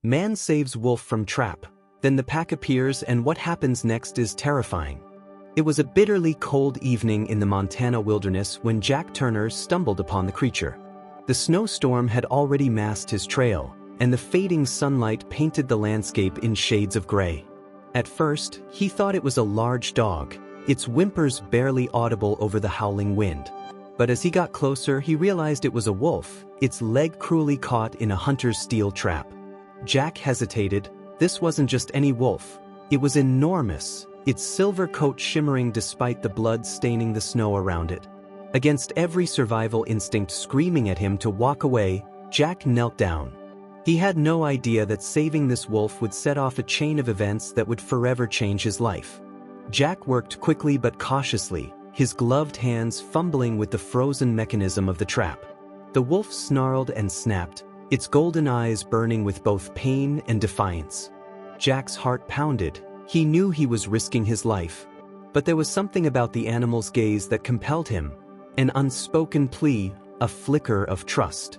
Man saves wolf from trap. Then the pack appears and what happens next is terrifying. It was a bitterly cold evening in the Montana wilderness when Jack Turner stumbled upon the creature. The snowstorm had already masked his trail, and the fading sunlight painted the landscape in shades of gray. At first, he thought it was a large dog, its whimpers barely audible over the howling wind. But as he got closer, he realized it was a wolf, its leg cruelly caught in a hunter's steel trap. Jack hesitated. This wasn't just any wolf. It was enormous, its silver coat shimmering despite the blood staining the snow around it. Against every survival instinct screaming at him to walk away, Jack knelt down. He had no idea that saving this wolf would set off a chain of events that would forever change his life. Jack worked quickly but cautiously, his gloved hands fumbling with the frozen mechanism of the trap. The wolf snarled and snapped, its golden eyes burning with both pain and defiance. Jack's heart pounded. He knew he was risking his life. But there was something about the animal's gaze that compelled him. An unspoken plea, a flicker of trust.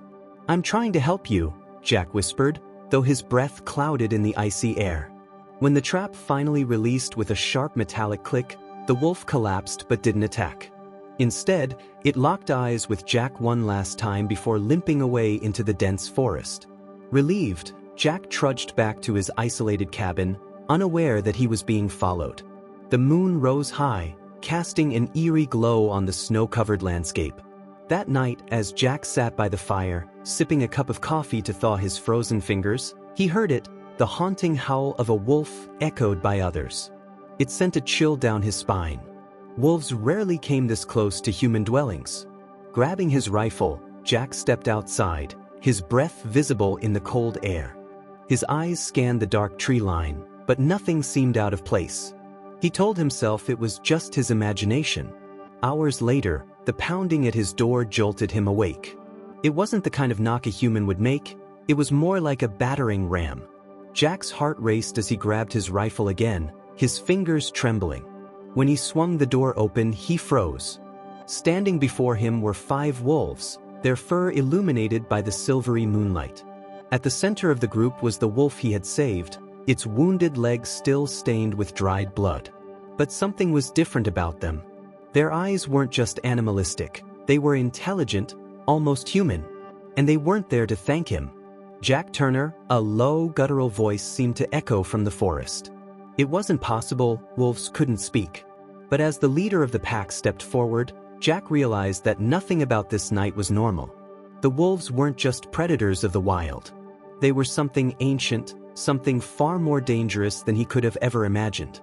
"I'm trying to help you," Jack whispered, though his breath clouded in the icy air. When the trap finally released with a sharp metallic click, the wolf collapsed but didn't attack. Instead, it locked eyes with Jack one last time before limping away into the dense forest. Relieved, Jack trudged back to his isolated cabin, unaware that he was being followed. The moon rose high, casting an eerie glow on the snow-covered landscape. That night, as Jack sat by the fire, sipping a cup of coffee to thaw his frozen fingers, he heard it, the haunting howl of a wolf echoed by others. It sent a chill down his spine. Wolves rarely came this close to human dwellings. Grabbing his rifle, Jack stepped outside, his breath visible in the cold air. His eyes scanned the dark tree line, but nothing seemed out of place. He told himself it was just his imagination. Hours later, the pounding at his door jolted him awake. It wasn't the kind of knock a human would make, it was more like a battering ram. Jack's heart raced as he grabbed his rifle again, his fingers trembling. When he swung the door open, he froze. Standing before him were 5 wolves, their fur illuminated by the silvery moonlight. At the center of the group was the wolf he had saved, its wounded leg still stained with dried blood. But something was different about them. Their eyes weren't just animalistic, they were intelligent, almost human. And they weren't there to thank him. Jack Turner, a low, guttural voice seemed to echo from the forest. It wasn't possible, wolves couldn't speak. But as the leader of the pack stepped forward, Jack realized that nothing about this night was normal. The wolves weren't just predators of the wild. They were something ancient, something far more dangerous than he could have ever imagined.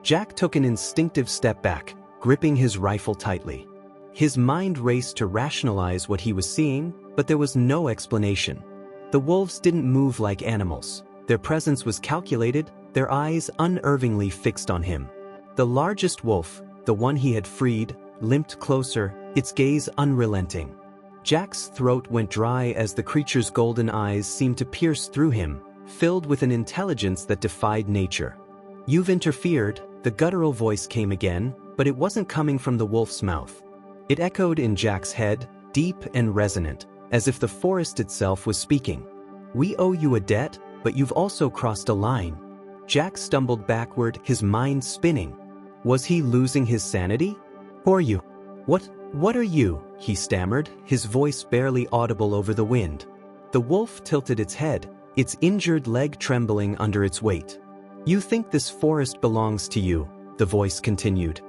Jack took an instinctive step back, gripping his rifle tightly. His mind raced to rationalize what he was seeing, but there was no explanation. The wolves didn't move like animals. Their presence was calculated, their eyes unervingly fixed on him. The largest wolf, the one he had freed, limped closer, its gaze unrelenting. Jack's throat went dry as the creature's golden eyes seemed to pierce through him, filled with an intelligence that defied nature. "You've interfered," the guttural voice came again, but it wasn't coming from the wolf's mouth. It echoed in Jack's head, deep and resonant, as if the forest itself was speaking. "We owe you a debt, but you've also crossed a line." Jack stumbled backward, his mind spinning. Was he losing his sanity? "Who are you? What are you?" he stammered, his voice barely audible over the wind. The wolf tilted its head, its injured leg trembling under its weight. "You think this forest belongs to you," the voice continued.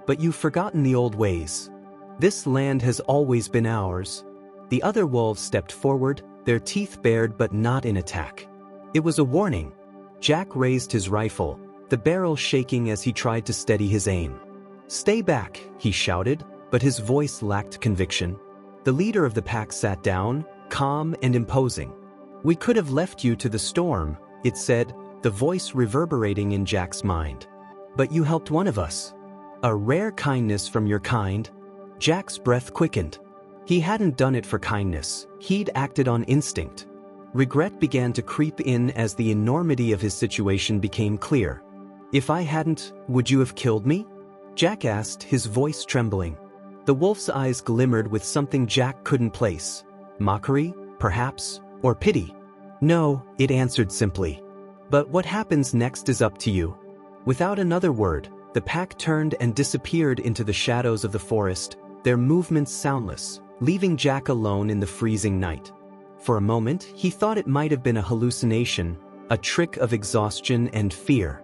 "But you've forgotten the old ways. This land has always been ours." The other wolves stepped forward, their teeth bared but not in attack. It was a warning. Jack raised his rifle, the barrel shaking as he tried to steady his aim. "Stay back," he shouted, but his voice lacked conviction. The leader of the pack sat down, calm and imposing. "We could have left you to the storm," it said, the voice reverberating in Jack's mind. "But you helped one of us. A rare kindness from your kind." Jack's breath quickened. He hadn't done it for kindness, he'd acted on instinct. Regret began to creep in as the enormity of his situation became clear. "If I hadn't, would you have killed me?" Jack asked, his voice trembling. The wolf's eyes glimmered with something Jack couldn't place. Mockery, perhaps, or pity. No, it answered simply. But what happens next is up to you. Without another word, the pack turned and disappeared into the shadows of the forest, their movements soundless, leaving Jack alone in the freezing night. For a moment, he thought it might have been a hallucination, a trick of exhaustion and fear.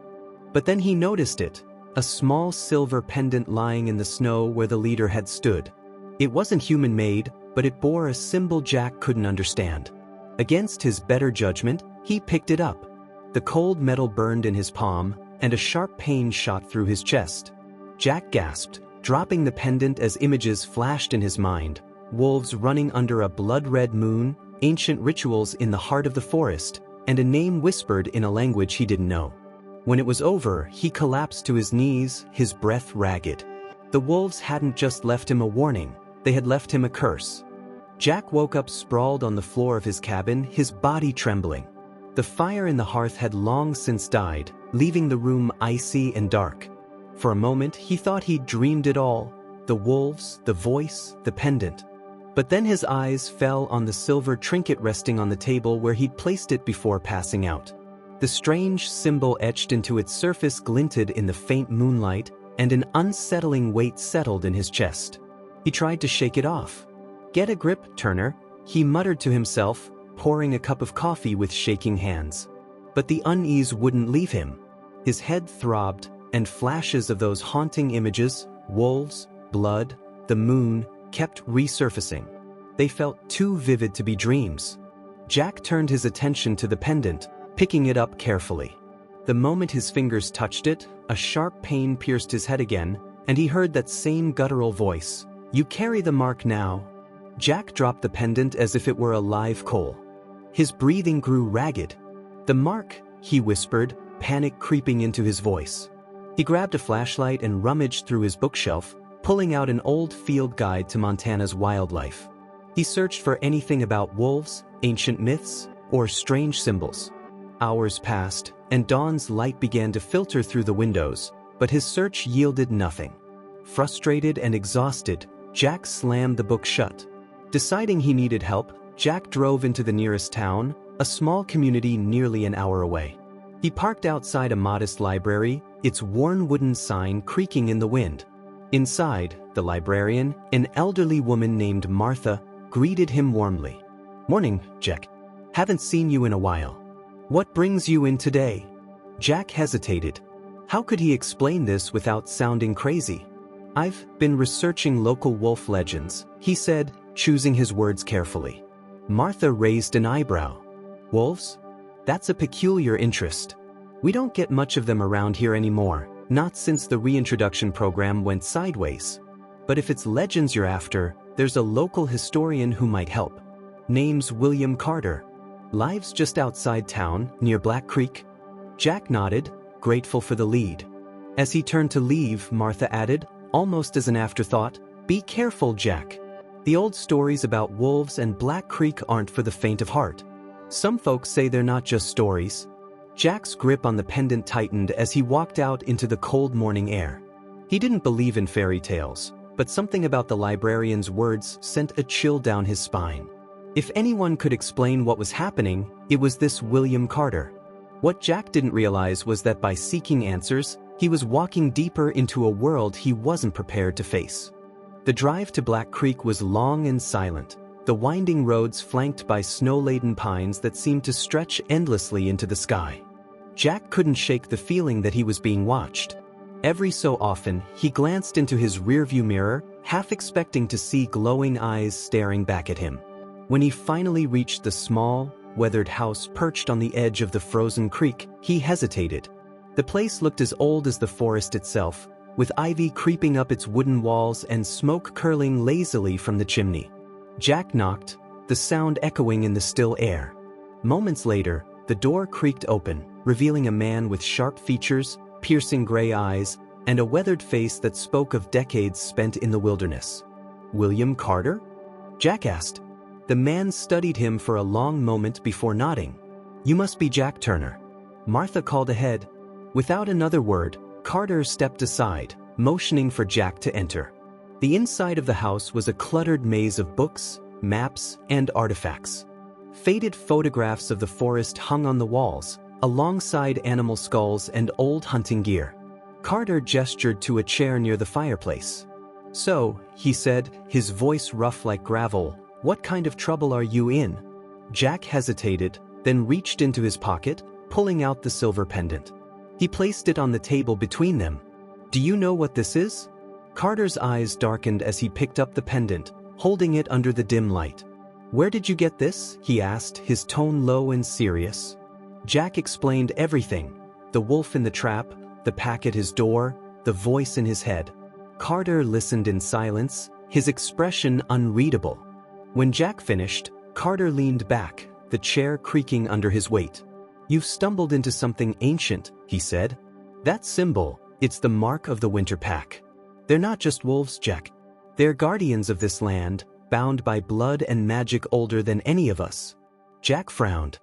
But then he noticed it, a small silver pendant lying in the snow where the leader had stood. It wasn't human-made, but it bore a symbol Jack couldn't understand. Against his better judgment, he picked it up. The cold metal burned in his palm, and a sharp pain shot through his chest. Jack gasped, dropping the pendant as images flashed in his mind. Wolves running under a blood-red moon, ancient rituals in the heart of the forest, and a name whispered in a language he didn't know. When it was over, he collapsed to his knees, his breath ragged. The wolves hadn't just left him a warning, they had left him a curse. Jack woke up sprawled on the floor of his cabin, his body trembling. The fire in the hearth had long since died, leaving the room icy and dark. For a moment, he thought he'd dreamed it all, the wolves, the voice, the pendant. But then his eyes fell on the silver trinket resting on the table where he'd placed it before passing out. The strange symbol etched into its surface glinted in the faint moonlight, and an unsettling weight settled in his chest. He tried to shake it off. "Get a grip, Turner," he muttered to himself, pouring a cup of coffee with shaking hands. But the unease wouldn't leave him. His head throbbed, and flashes of those haunting images, wolves, blood, the moon, kept resurfacing. They felt too vivid to be dreams. Jack turned his attention to the pendant, picking it up carefully. The moment his fingers touched it, a sharp pain pierced his head again, and he heard that same guttural voice. "You carry the mark now." Jack dropped the pendant as if it were a live coal. His breathing grew ragged. "The mark," he whispered, panic creeping into his voice. He grabbed a flashlight and rummaged through his bookshelf, pulling out an old field guide to Montana's wildlife. He searched for anything about wolves, ancient myths, or strange symbols. Hours passed, and dawn's light began to filter through the windows, but his search yielded nothing. Frustrated and exhausted, Jack slammed the book shut. Deciding he needed help, Jack drove into the nearest town, a small community nearly an hour away. He parked outside a modest library, its worn wooden sign creaking in the wind. Inside, the librarian, an elderly woman named Martha, greeted him warmly. "Morning, Jack. Haven't seen you in a while. What brings you in today?" Jack hesitated. How could he explain this without sounding crazy? "I've been researching local wolf legends," he said, choosing his words carefully. Martha raised an eyebrow. "Wolves? That's a peculiar interest. We don't get much of them around here anymore, not since the reintroduction program went sideways. But if it's legends you're after, there's a local historian who might help. Name's William Carter. Lives just outside town, near Black Creek." Jack nodded, grateful for the lead. As he turned to leave, Martha added, almost as an afterthought, "Be careful, Jack. The old stories about wolves and Black Creek aren't for the faint of heart. Some folks say they're not just stories." Jack's grip on the pendant tightened as he walked out into the cold morning air. He didn't believe in fairy tales, but something about the librarian's words sent a chill down his spine. If anyone could explain what was happening, it was this William Carter. What Jack didn't realize was that by seeking answers, he was walking deeper into a world he wasn't prepared to face. The drive to Black Creek was long and silent, the winding roads flanked by snow-laden pines that seemed to stretch endlessly into the sky. Jack couldn't shake the feeling that he was being watched. Every so often, he glanced into his rearview mirror, half expecting to see glowing eyes staring back at him. When he finally reached the small, weathered house perched on the edge of the frozen creek, he hesitated. The place looked as old as the forest itself, with ivy creeping up its wooden walls and smoke curling lazily from the chimney. Jack knocked, the sound echoing in the still air. Moments later, the door creaked open, revealing a man with sharp features, piercing gray eyes, and a weathered face that spoke of decades spent in the wilderness. "William Carter?" Jack asked. The man studied him for a long moment before nodding. "You must be Jack Turner." Martha called ahead. Without another word, Carter stepped aside, motioning for Jack to enter. The inside of the house was a cluttered maze of books, maps, and artifacts. Faded photographs of the forest hung on the walls, alongside animal skulls and old hunting gear. Carter gestured to a chair near the fireplace. "So," he said, his voice rough like gravel, "what kind of trouble are you in?" Jack hesitated, then reached into his pocket, pulling out the silver pendant. He placed it on the table between them. "Do you know what this is?" Carter's eyes darkened as he picked up the pendant, holding it under the dim light. "Where did you get this?" he asked, his tone low and serious. Jack explained everything: the wolf in the trap, the pack at his door, the voice in his head. Carter listened in silence, his expression unreadable. When Jack finished, Carter leaned back, the chair creaking under his weight. "You've stumbled into something ancient," he said. "That symbol, it's the mark of the Winter Pack. They're not just wolves, Jack. They're guardians of this land, bound by blood and magic older than any of us." Jack frowned.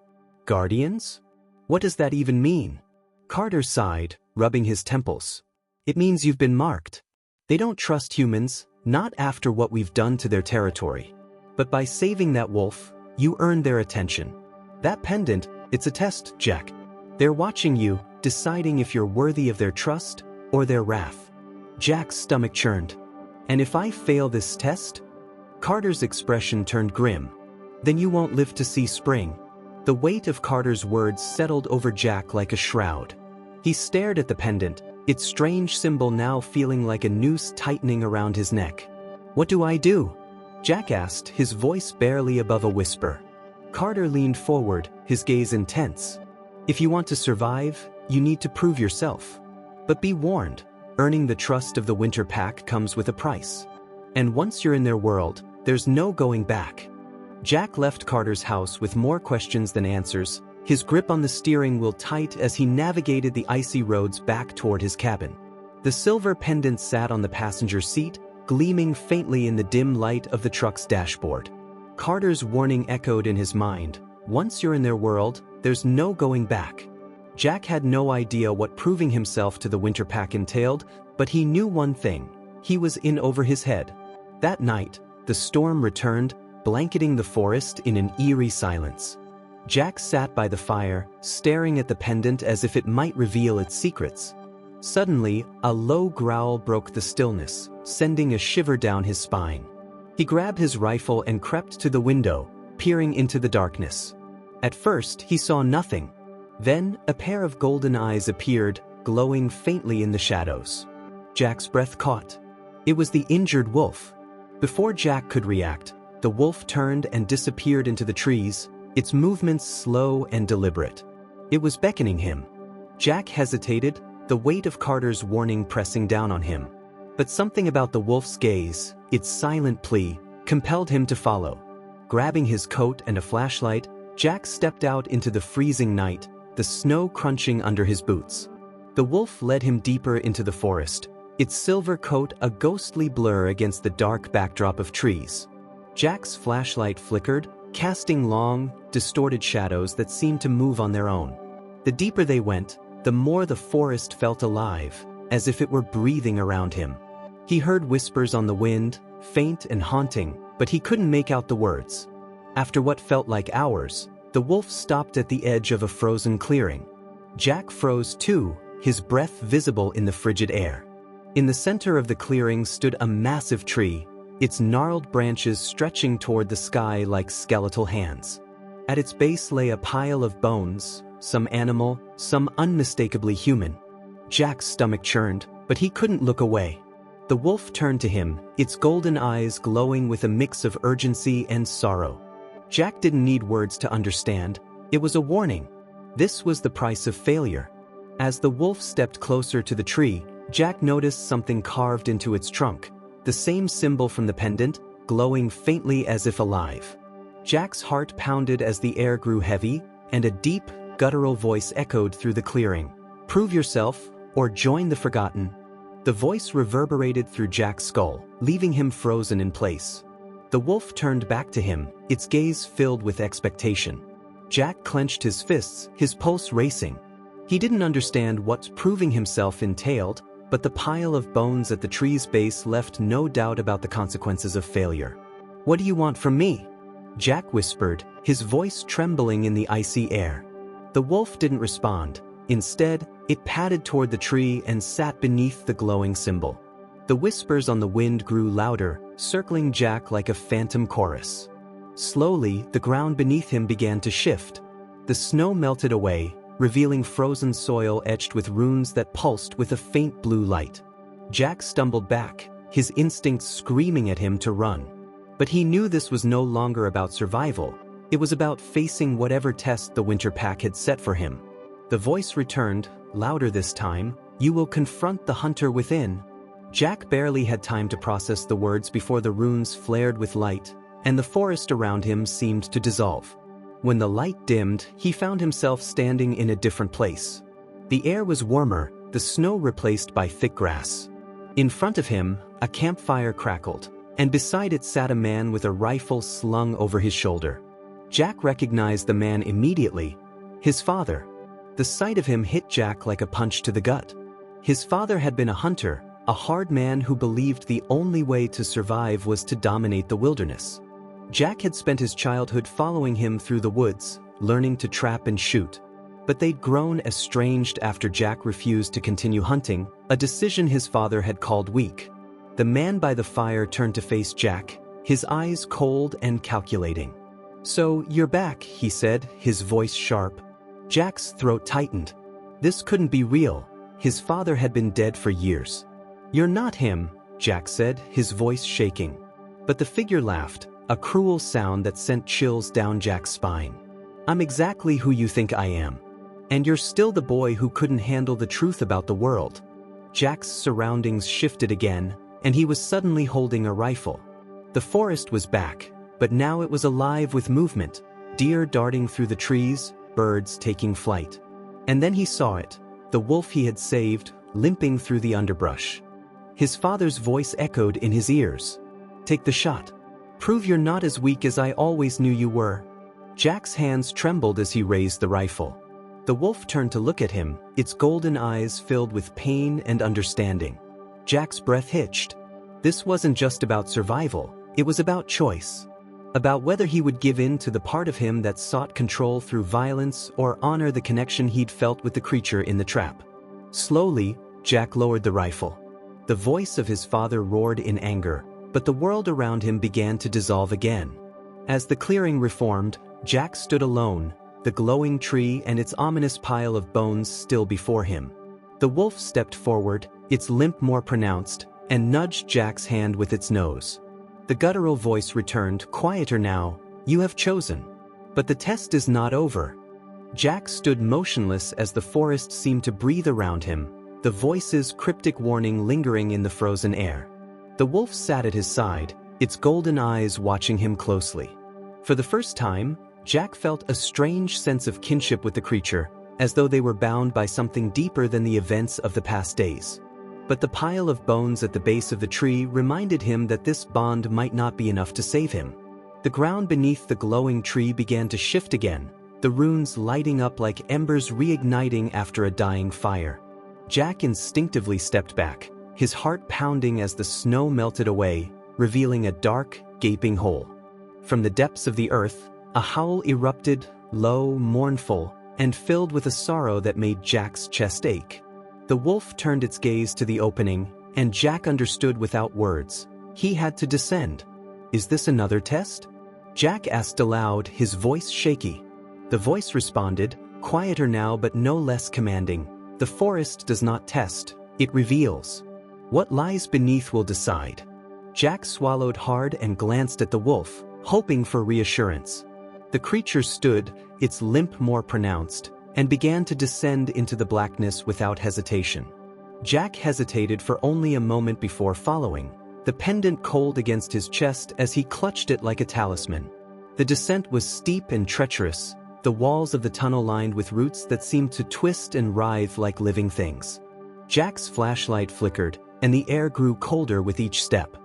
"Guardians? What does that even mean?" Carter sighed, rubbing his temples. "It means you've been marked. They don't trust humans, not after what we've done to their territory. But by saving that wolf, you earned their attention. That pendant, it's a test, Jack. They're watching you, deciding if you're worthy of their trust or their wrath." Jack's stomach churned. "And if I fail this test?" Carter's expression turned grim. "Then you won't live to see spring." The weight of Carter's words settled over Jack like a shroud. He stared at the pendant, its strange symbol now feeling like a noose tightening around his neck. "What do I do?" Jack asked, his voice barely above a whisper. Carter leaned forward, his gaze intense. "If you want to survive, you need to prove yourself. But be warned, earning the trust of the Winter Pack comes with a price. And once you're in their world, there's no going back." Jack left Carter's house with more questions than answers, his grip on the steering wheel tight as he navigated the icy roads back toward his cabin. The silver pendant sat on the passenger seat, gleaming faintly in the dim light of the truck's dashboard. Carter's warning echoed in his mind: once you're in their world, there's no going back. Jack had no idea what proving himself to the Winter Pack entailed, but he knew one thing: he was in over his head. That night, the storm returned, blanketing the forest in an eerie silence. Jack sat by the fire, staring at the pendant as if it might reveal its secrets. Suddenly, a low growl broke the stillness, sending a shiver down his spine. He grabbed his rifle and crept to the window, peering into the darkness. At first, he saw nothing. Then, a pair of golden eyes appeared, glowing faintly in the shadows. Jack's breath caught. It was the injured wolf. Before Jack could react, the wolf turned and disappeared into the trees, its movements slow and deliberate. It was beckoning him. Jack hesitated, the weight of Carter's warning pressing down on him. But something about the wolf's gaze, its silent plea, compelled him to follow. Grabbing his coat and a flashlight, Jack stepped out into the freezing night, the snow crunching under his boots. The wolf led him deeper into the forest, its silver coat a ghostly blur against the dark backdrop of trees. Jack's flashlight flickered, casting long, distorted shadows that seemed to move on their own. The deeper they went, the more the forest felt alive, as if it were breathing around him. He heard whispers on the wind, faint and haunting, but he couldn't make out the words. After what felt like hours, the wolf stopped at the edge of a frozen clearing. Jack froze too, his breath visible in the frigid air. In the center of the clearing stood a massive tree, its gnarled branches stretching toward the sky like skeletal hands. At its base lay a pile of bones, some animal, some unmistakably human. Jack's stomach churned, but he couldn't look away. The wolf turned to him, its golden eyes glowing with a mix of urgency and sorrow. Jack didn't need words to understand. It was a warning. This was the price of failure. As the wolf stepped closer to the tree, Jack noticed something carved into its trunk, the same symbol from the pendant, glowing faintly as if alive. Jack's heart pounded as the air grew heavy, and a deep, guttural voice echoed through the clearing. "Prove yourself, or join the forgotten." The voice reverberated through Jack's skull, leaving him frozen in place. The wolf turned back to him, its gaze filled with expectation. Jack clenched his fists, his pulse racing. He didn't understand what proving himself entailed, but the pile of bones at the tree's base left no doubt about the consequences of failure. "What do you want from me?" Jack whispered, his voice trembling in the icy air. The wolf didn't respond. Instead, it padded toward the tree and sat beneath the glowing symbol. The whispers on the wind grew louder, circling Jack like a phantom chorus. Slowly, the ground beneath him began to shift. The snow melted away, revealing frozen soil etched with runes that pulsed with a faint blue light. Jack stumbled back, his instincts screaming at him to run. But he knew this was no longer about survival. It was about facing whatever test the winter pack had set for him. The voice returned, louder this time, "You will confront the hunter within." Jack barely had time to process the words before the runes flared with light, and the forest around him seemed to dissolve. When the light dimmed, he found himself standing in a different place. The air was warmer, the snow replaced by thick grass. In front of him, a campfire crackled, and beside it sat a man with a rifle slung over his shoulder. Jack recognized the man immediately, his father. The sight of him hit Jack like a punch to the gut. His father had been a hunter, a hard man who believed the only way to survive was to dominate the wilderness. Jack had spent his childhood following him through the woods, learning to trap and shoot. But they'd grown estranged after Jack refused to continue hunting, a decision his father had called weak. The man by the fire turned to face Jack, his eyes cold and calculating. "So, you're back," he said, his voice sharp. Jack's throat tightened. This couldn't be real. His father had been dead for years. "You're not him," Jack said, his voice shaking. But the figure laughed, a cruel sound that sent chills down Jack's spine. "I'm exactly who you think I am. And you're still the boy who couldn't handle the truth about the world." Jack's surroundings shifted again, and he was suddenly holding a rifle. The forest was back, but now it was alive with movement, deer darting through the trees, birds taking flight. And then he saw it, the wolf he had saved, limping through the underbrush. His father's voice echoed in his ears. "Take the shot. Prove you're not as weak as I always knew you were." Jack's hands trembled as he raised the rifle. The wolf turned to look at him, its golden eyes filled with pain and understanding. Jack's breath hitched. This wasn't just about survival, it was about choice. About whether he would give in to the part of him that sought control through violence or honor the connection he'd felt with the creature in the trap. Slowly, Jack lowered the rifle. The voice of his father roared in anger, but the world around him began to dissolve again. As the clearing reformed, Jack stood alone, the glowing tree and its ominous pile of bones still before him. The wolf stepped forward, its limp more pronounced, and nudged Jack's hand with its nose. The guttural voice returned, quieter now, "You have chosen. But the test is not over." Jack stood motionless as the forest seemed to breathe around him, the voice's cryptic warning lingering in the frozen air. The wolf sat at his side, its golden eyes watching him closely. For the first time, Jack felt a strange sense of kinship with the creature, as though they were bound by something deeper than the events of the past days. But the pile of bones at the base of the tree reminded him that this bond might not be enough to save him. The ground beneath the glowing tree began to shift again, the runes lighting up like embers reigniting after a dying fire. Jack instinctively stepped back, his heart pounding as the snow melted away, revealing a dark, gaping hole. From the depths of the earth, a howl erupted, low, mournful, and filled with a sorrow that made Jack's chest ache. The wolf turned its gaze to the opening, and Jack understood without words. He had to descend. "Is this another test?" Jack asked aloud, his voice shaky. The voice responded, quieter now but no less commanding. "The forest does not test, it reveals. What lies beneath will decide." Jack swallowed hard and glanced at the wolf, hoping for reassurance. The creature stood, its limp more pronounced, and began to descend into the blackness without hesitation. Jack hesitated for only a moment before following, the pendant cold against his chest as he clutched it like a talisman. The descent was steep and treacherous, the walls of the tunnel lined with roots that seemed to twist and writhe like living things. Jack's flashlight flickered, and the air grew colder with each step.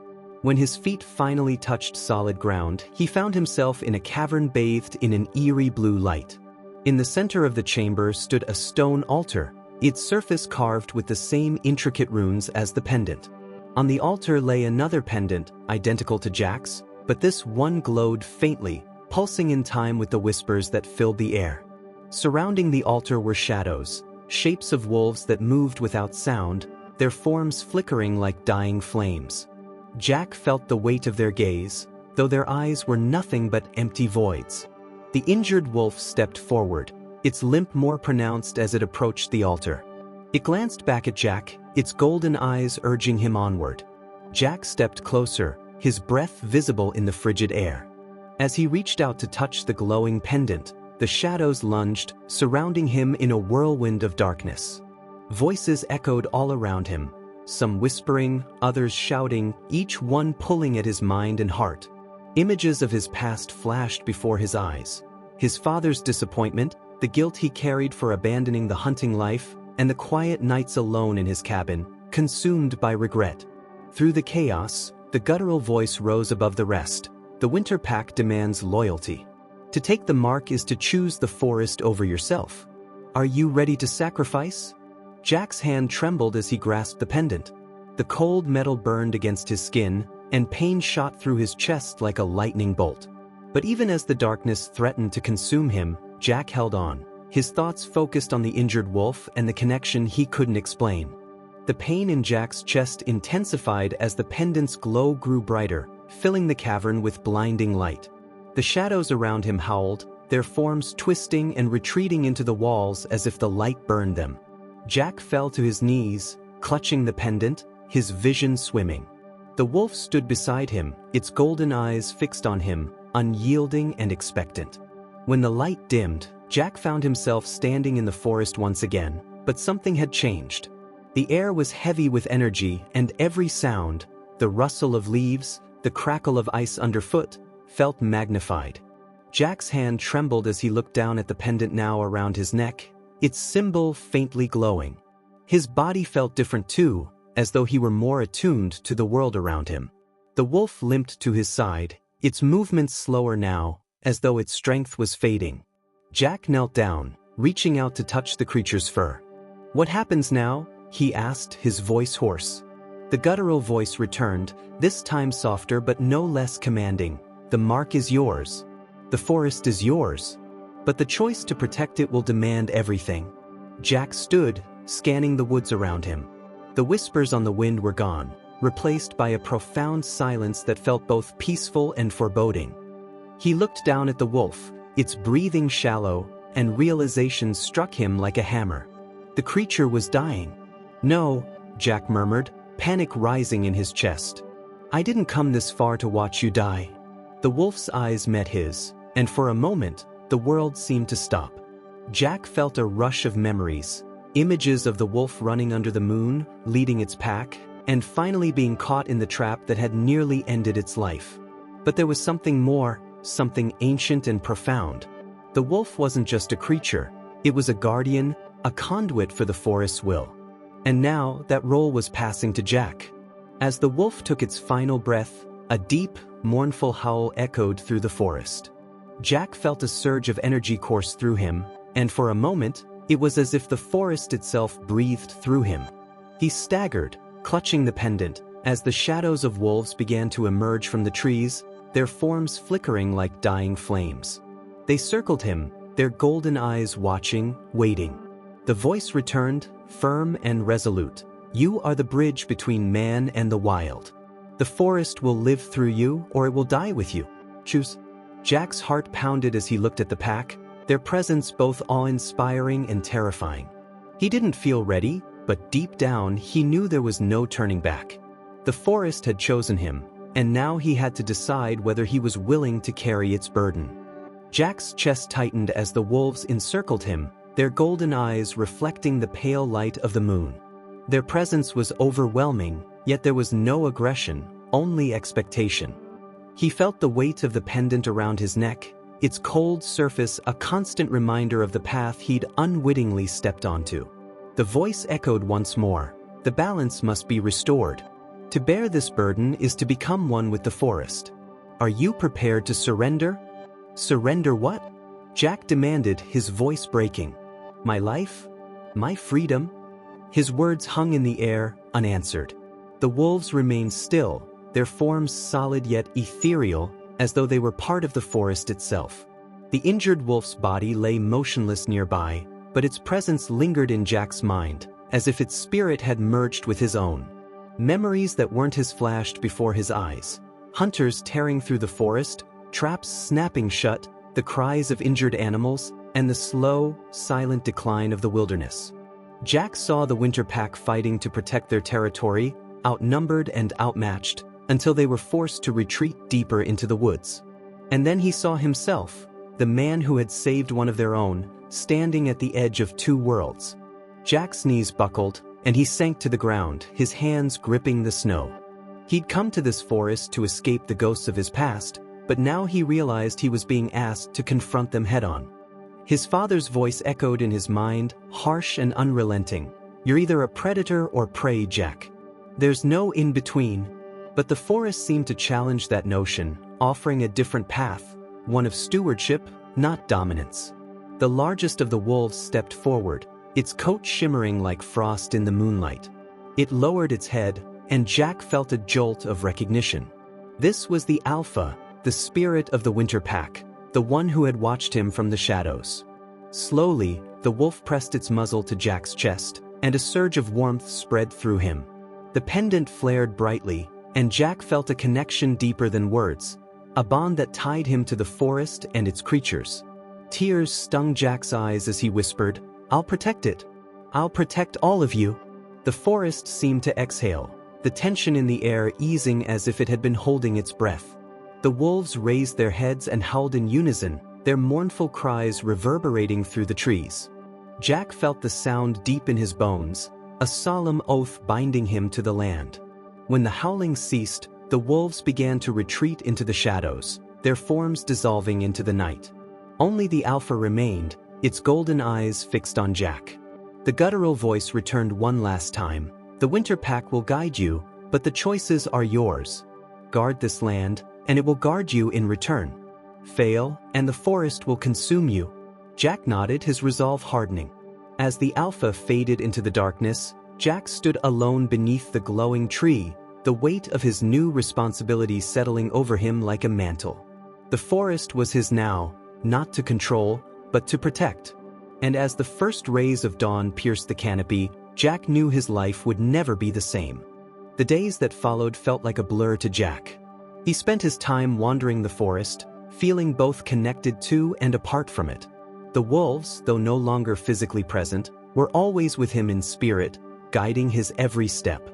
When his feet finally touched solid ground, he found himself in a cavern bathed in an eerie blue light. In the center of the chamber stood a stone altar, its surface carved with the same intricate runes as the pendant. On the altar lay another pendant, identical to Jack's, but this one glowed faintly, pulsing in time with the whispers that filled the air. Surrounding the altar were shadows, shapes of wolves that moved without sound, their forms flickering like dying flames. Jack felt the weight of their gaze, though their eyes were nothing but empty voids. The injured wolf stepped forward, its limp more pronounced as it approached the altar. It glanced back at Jack, its golden eyes urging him onward. Jack stepped closer, his breath visible in the frigid air. As he reached out to touch the glowing pendant, the shadows lunged, surrounding him in a whirlwind of darkness. Voices echoed all around him, some whispering, others shouting, each one pulling at his mind and heart. Images of his past flashed before his eyes. His father's disappointment, the guilt he carried for abandoning the hunting life, and the quiet nights alone in his cabin, consumed by regret. Through the chaos, the guttural voice rose above the rest. The winter pack demands loyalty. To take the mark is to choose the forest over yourself. Are you ready to sacrifice? Jack's hand trembled as he grasped the pendant. The cold metal burned against his skin, and pain shot through his chest like a lightning bolt. But even as the darkness threatened to consume him, Jack held on, his thoughts focused on the injured wolf and the connection he couldn't explain. The pain in Jack's chest intensified as the pendant's glow grew brighter, filling the cavern with blinding light. The shadows around him howled, their forms twisting and retreating into the walls as if the light burned them. Jack fell to his knees, clutching the pendant, his vision swimming. The wolf stood beside him, its golden eyes fixed on him, unyielding and expectant. When the light dimmed, Jack found himself standing in the forest once again, but something had changed. The air was heavy with energy, and every sound, the rustle of leaves, the crackle of ice underfoot, felt magnified. Jack's hand trembled as he looked down at the pendant now around his neck, its symbol faintly glowing. His body felt different too, as though he were more attuned to the world around him. The wolf limped to his side, its movements slower now, as though its strength was fading. Jack knelt down, reaching out to touch the creature's fur. "What happens now?" he asked, his voice hoarse. The guttural voice returned, this time softer but no less commanding. "The mark is yours. The forest is yours. But the choice to protect it will demand everything." Jack stood, scanning the woods around him. The whispers on the wind were gone, replaced by a profound silence that felt both peaceful and foreboding. He looked down at the wolf, its breathing shallow, and realization struck him like a hammer. The creature was dying. "No," Jack murmured, panic rising in his chest. "I didn't come this far to watch you die." The wolf's eyes met his, and for a moment, the world seemed to stop. Jack felt a rush of memories, images of the wolf running under the moon, leading its pack, and finally being caught in the trap that had nearly ended its life. But there was something more, something ancient and profound. The wolf wasn't just a creature, it was a guardian, a conduit for the forest's will. And now that role was passing to Jack. As the wolf took its final breath, a deep, mournful howl echoed through the forest. Jack felt a surge of energy course through him, and for a moment, it was as if the forest itself breathed through him. He staggered, clutching the pendant, as the shadows of wolves began to emerge from the trees, their forms flickering like dying flames. They circled him, their golden eyes watching, waiting. The voice returned, firm and resolute. "You are the bridge between man and the wild. The forest will live through you, or it will die with you. Choose." Jack's heart pounded as he looked at the pack, their presence both awe-inspiring and terrifying. He didn't feel ready, but deep down he knew there was no turning back. The forest had chosen him, and now he had to decide whether he was willing to carry its burden. Jack's chest tightened as the wolves encircled him, their golden eyes reflecting the pale light of the moon. Their presence was overwhelming, yet there was no aggression, only expectation. He felt the weight of the pendant around his neck, its cold surface a constant reminder of the path he'd unwittingly stepped onto. The voice echoed once more, "The balance must be restored. To bear this burden is to become one with the forest. Are you prepared to surrender?" "Surrender what?" Jack demanded, his voice breaking. "My life? My freedom?" His words hung in the air, unanswered. The wolves remained still, their forms solid yet ethereal, as though they were part of the forest itself. The injured wolf's body lay motionless nearby, but its presence lingered in Jack's mind, as if its spirit had merged with his own. Memories that weren't his flashed before his eyes. Hunters tearing through the forest, traps snapping shut, the cries of injured animals, and the slow, silent decline of the wilderness. Jack saw the Winter Pack fighting to protect their territory, outnumbered and outmatched, until they were forced to retreat deeper into the woods. And then he saw himself, the man who had saved one of their own, standing at the edge of two worlds. Jack's knees buckled, and he sank to the ground, his hands gripping the snow. He'd come to this forest to escape the ghosts of his past, but now he realized he was being asked to confront them head-on. His father's voice echoed in his mind, harsh and unrelenting. "You're either a predator or prey, Jack. There's no in-between." But the forest seemed to challenge that notion, offering a different path, one of stewardship, not dominance. The largest of the wolves stepped forward, its coat shimmering like frost in the moonlight. It lowered its head, and Jack felt a jolt of recognition. This was the Alpha, the spirit of the Winter Pack, the one who had watched him from the shadows. Slowly, the wolf pressed its muzzle to Jack's chest, and a surge of warmth spread through him. The pendant flared brightly, and Jack felt a connection deeper than words, a bond that tied him to the forest and its creatures. Tears stung Jack's eyes as he whispered, "I'll protect it. I'll protect all of you." The forest seemed to exhale, the tension in the air easing as if it had been holding its breath. The wolves raised their heads and howled in unison, their mournful cries reverberating through the trees. Jack felt the sound deep in his bones, a solemn oath binding him to the land. When the howling ceased, the wolves began to retreat into the shadows, their forms dissolving into the night. Only the Alpha remained, its golden eyes fixed on Jack. The guttural voice returned one last time. "The Winter Pack will guide you, but the choices are yours. Guard this land, and it will guard you in return. Fail, and the forest will consume you." Jack nodded, his resolve hardening. As the Alpha faded into the darkness, Jack stood alone beneath the glowing tree, the weight of his new responsibility settling over him like a mantle. The forest was his now, not to control, but to protect. And as the first rays of dawn pierced the canopy, Jack knew his life would never be the same. The days that followed felt like a blur to Jack. He spent his time wandering the forest, feeling both connected to and apart from it. The wolves, though no longer physically present, were always with him in spirit, guiding his every step.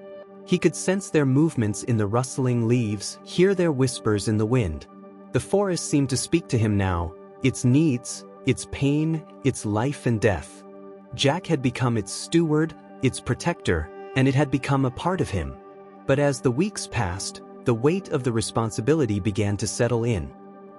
He could sense their movements in the rustling leaves, hear their whispers in the wind. The forest seemed to speak to him now, its needs, its pain, its life and death. Jack had become its steward, its protector, and it had become a part of him. But as the weeks passed, the weight of the responsibility began to settle in.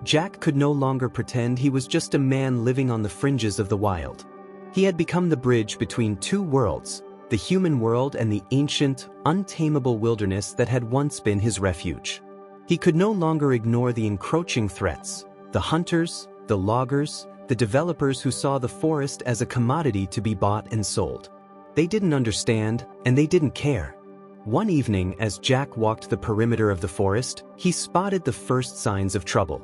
Jack could no longer pretend he was just a man living on the fringes of the wild. He had become the bridge between two worlds, the human world and the ancient, untamable wilderness that had once been his refuge. He could no longer ignore the encroaching threats, the hunters, the loggers, the developers who saw the forest as a commodity to be bought and sold. They didn't understand, and they didn't care. One evening, as Jack walked the perimeter of the forest, he spotted the first signs of trouble.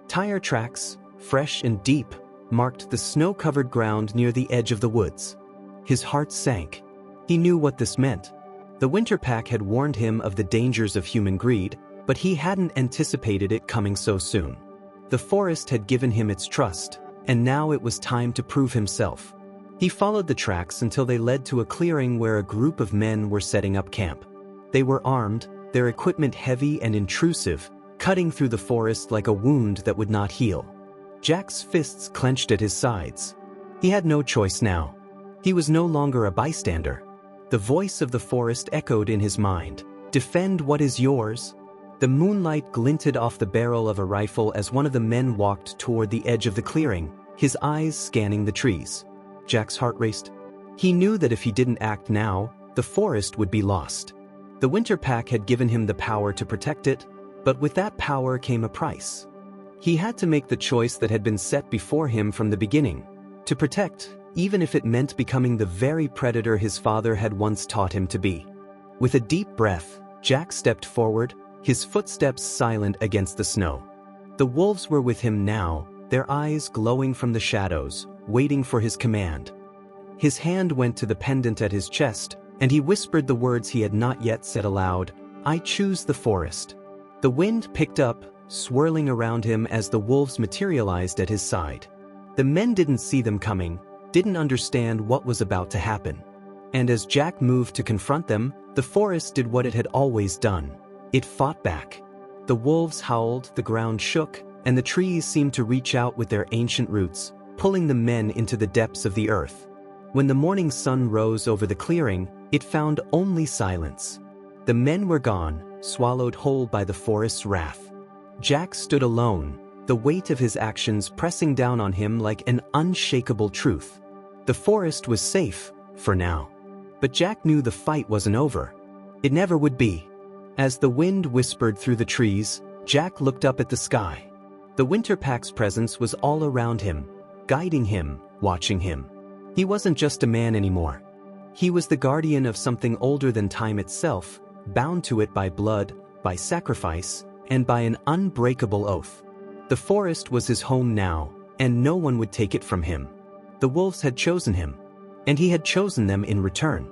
Tire tracks, fresh and deep, marked the snow-covered ground near the edge of the woods. His heart sank. He knew what this meant. The Winter Pack had warned him of the dangers of human greed, but he hadn't anticipated it coming so soon. The forest had given him its trust, and now it was time to prove himself. He followed the tracks until they led to a clearing where a group of men were setting up camp. They were armed, their equipment heavy and intrusive, cutting through the forest like a wound that would not heal. Jack's fists clenched at his sides. He had no choice now. He was no longer a bystander. The voice of the forest echoed in his mind. "Defend what is yours." The moonlight glinted off the barrel of a rifle as one of the men walked toward the edge of the clearing, his eyes scanning the trees. Jack's heart raced. He knew that if he didn't act now, the forest would be lost. The Winter Pack had given him the power to protect it, but with that power came a price. He had to make the choice that had been set before him from the beginning. To protect, even if it meant becoming the very predator his father had once taught him to be. With a deep breath, Jack stepped forward, his footsteps silent against the snow. The wolves were with him now, their eyes glowing from the shadows, waiting for his command. His hand went to the pendant at his chest, and he whispered the words he had not yet said aloud, "I choose the forest." The wind picked up, swirling around him as the wolves materialized at his side. The men didn't see them coming, didn't understand what was about to happen. And as Jack moved to confront them, the forest did what it had always done. It fought back. The wolves howled, the ground shook, and the trees seemed to reach out with their ancient roots, pulling the men into the depths of the earth. When the morning sun rose over the clearing, it found only silence. The men were gone, swallowed whole by the forest's wrath. Jack stood alone, the weight of his actions pressing down on him like an unshakable truth. The forest was safe, for now. But Jack knew the fight wasn't over. It never would be. As the wind whispered through the trees, Jack looked up at the sky. The Winterpack's presence was all around him, guiding him, watching him. He wasn't just a man anymore. He was the guardian of something older than time itself, bound to it by blood, by sacrifice, and by an unbreakable oath. The forest was his home now, and no one would take it from him. The wolves had chosen him, and he had chosen them in return.